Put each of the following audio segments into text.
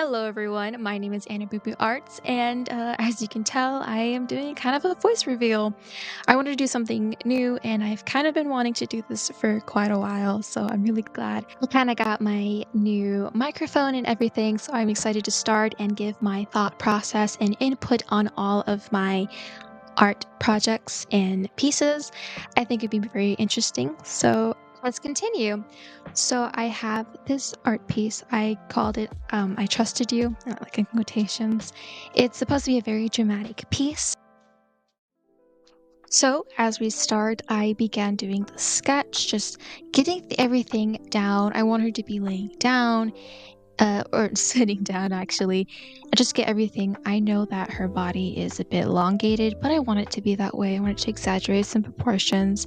Hello everyone, my name is Anna Boo Boo Arts, and as you can tell, I am doing kind of a voice reveal. I wanted to do something new, and I've kind of been wanting to do this for quite a while, so I'm really glad I kind of got my new microphone and everything, so I'm excited to start and give my thought process and input on all of my art projects and pieces. I think it'd be very interesting, so let's continue. So I have this art piece. I called it I Trusted You, like in quotations. It's supposed to be a very dramatic piece. So as we start, I began doing the sketch, just getting everything down. I want her to be laying down, or sitting down actually, and just get everything. I know that her body is a bit elongated, but I want it to be that way. I want it to exaggerate some proportions.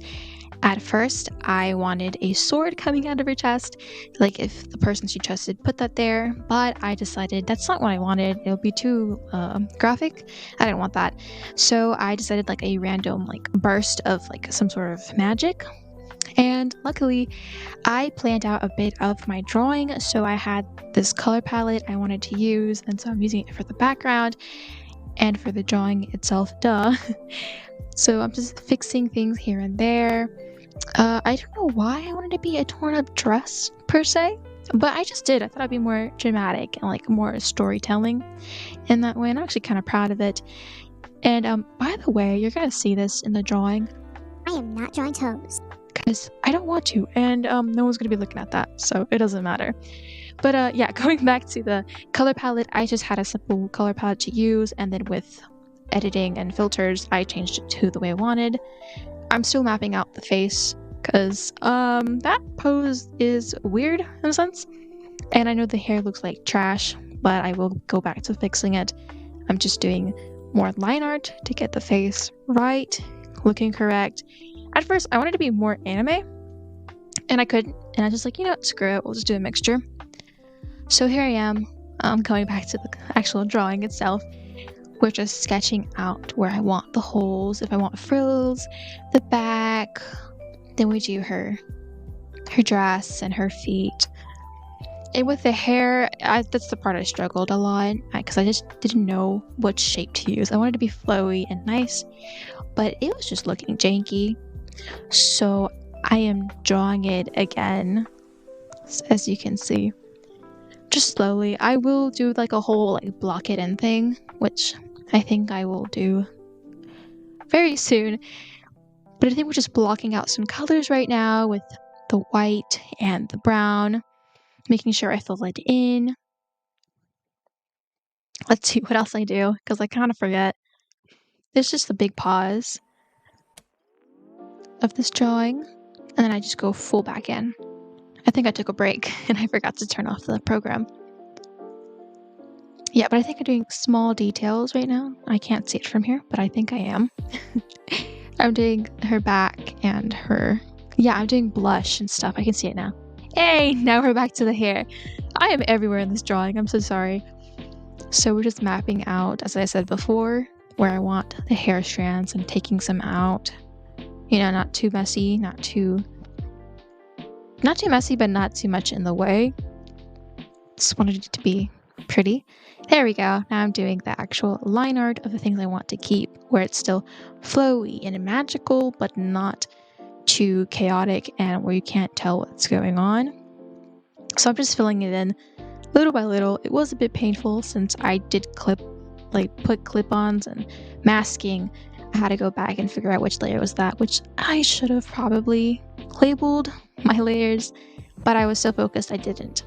At first, I wanted a sword coming out of her chest, like if the person she trusted put that there, but I decided that's not what I wanted. It would be too graphic. I didn't want that. So I decided like a random like burst of like some sort of magic. And luckily, I planned out a bit of my drawing, so I had this color palette I wanted to use, and so I'm using it for the background and for the drawing itself, duh. So I'm just fixing things here and there. I don't know why I wanted to be a torn up dress per se, but I just did. I thought it'd be more dramatic and like more storytelling in that way, and I'm actually kind of proud of it. And by the way, you're gonna see this in the drawing. I am not drawing toes. Because I don't want to, and no one's gonna be looking at that, so it doesn't matter. But yeah, going back to the color palette, I just had a simple color palette to use, and then with editing and filters, I changed it to the way I wanted. I'm still mapping out the face, because that pose is weird in a sense, and I know the hair looks like trash, but I will go back to fixing it. I'm just doing more line art to get the face right, looking correct. At first, I wanted to be more anime, and I couldn't, and I was just like, you know what, screw it, we'll just do a mixture. So here I am, going back to the actual drawing itself. We're just sketching out where I want the holes, if I want frills, the back, then we do her dress and her feet. And with the hair, that's the part I struggled a lot, because I just didn't know what shape to use. I wanted to be flowy and nice, but it was just looking janky. So I am drawing it again, as you can see, just slowly. I will do like a whole like block it in thing, which I think I will do very soon. But I think we're just blocking out some colors right now with the white and the brown, making sure I fill it in. Let's see what else I do, because I kind of forget. There's just a big pause of this drawing, and then I just go full back in. I think I took a break and I forgot to turn off the program. Yeah, but I think I'm doing small details right now. I can't see it from here, but I think I am. I'm doing her back and her... Yeah, I'm doing blush and stuff. I can see it now. Hey, now we're back to the hair. I am everywhere in this drawing. I'm so sorry. So we're just mapping out, as I said before, where I want the hair strands and taking some out. You know, not too messy, not too messy, but not too much in the way. Just wanted it to be pretty. There we go. Now I'm doing the actual line art of the things I want to keep, where it's still flowy and magical, but not too chaotic and where you can't tell what's going on. So I'm just filling it in little by little. It was a bit painful since I did put clip-ons and masking. I had to go back and figure out which layer was that, which I should have probably labeled my layers, but I was so focused I didn't.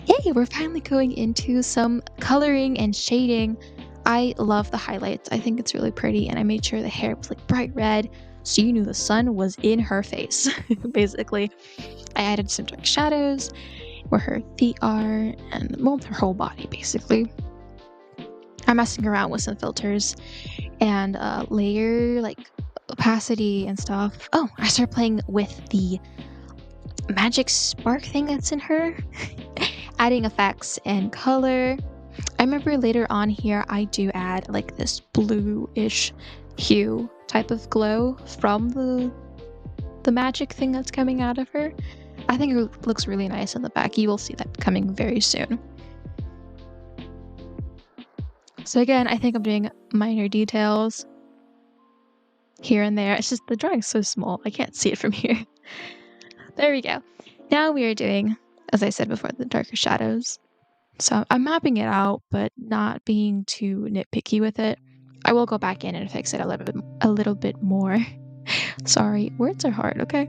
Yay, we're finally going into some coloring and shading. I love the highlights. I think it's really pretty, and I made sure the hair was like bright red, so you knew the sun was in her face, basically. I added some dark shadows where her feet are, and well, her whole body, basically. I'm messing around with some filters and layer like opacity and stuff. Oh, I started playing with the magic spark thing that's in her, adding effects and color. I remember later on here I do add like this bluish hue type of glow from the magic thing that's coming out of her. I think it looks really nice in the back. You will see that coming very soon. So again, I think I'm doing minor details here and there. It's just the drawing's so small, I can't see it from here. There we go. Now we are doing, as I said before, the darker shadows. So I'm mapping it out, but not being too nitpicky with it. I will go back in and fix it a little bit more. Sorry, words are hard, okay?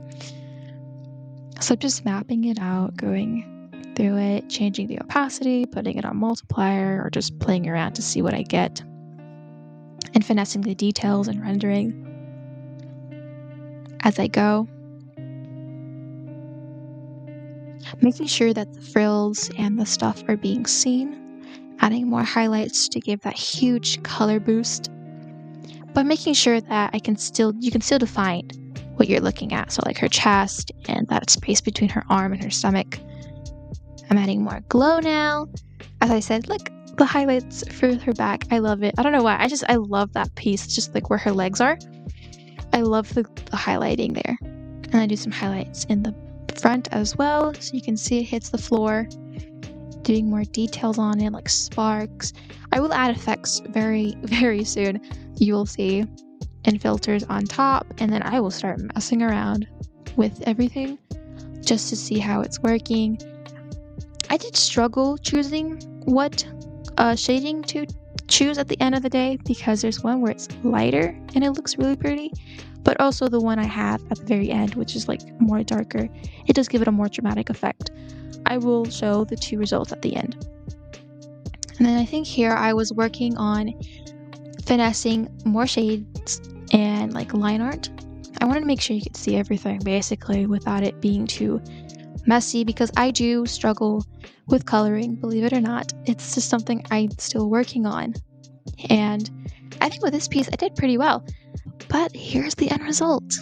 So just mapping it out, going through it, changing the opacity, putting it on multiplier, or just playing around to see what I get, and finessing the details and rendering as I go. Making sure that the frills and the stuff are being seen, adding more highlights to give that huge color boost, but making sure that you can still define what you're looking at. So like her chest and that space between her arm and her stomach. I'm adding more glow now. As I said, look, the highlights for her back. I love it. I don't know why. I love that piece, just like where her legs are. I love the highlighting there. And I do some highlights in the front as well, so you can see it hits the floor. Doing more details on it, like sparks. I will add effects very, very soon. You will see, and filters on top, and then I will start messing around with everything just to see how it's working. I did struggle choosing what shading to choose at the end of the day, because there's one where it's lighter and it looks really pretty, but also the one I have at the very end, which is like more darker. It does give it a more dramatic effect. I will show the two results at the end. And then I think here I was working on finessing more shades and like line art. I wanted to make sure you could see everything basically without it being too messy, because I do struggle with coloring, believe it or not. It's just something I'm still working on. And I think with this piece I did pretty well. But here's the end result.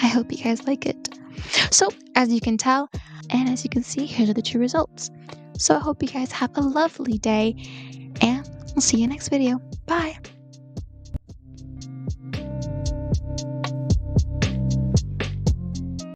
I hope you guys like it. So as you can tell, and as you can see, here are the two results. So I hope you guys have a lovely day, and I'll see you next video. Bye!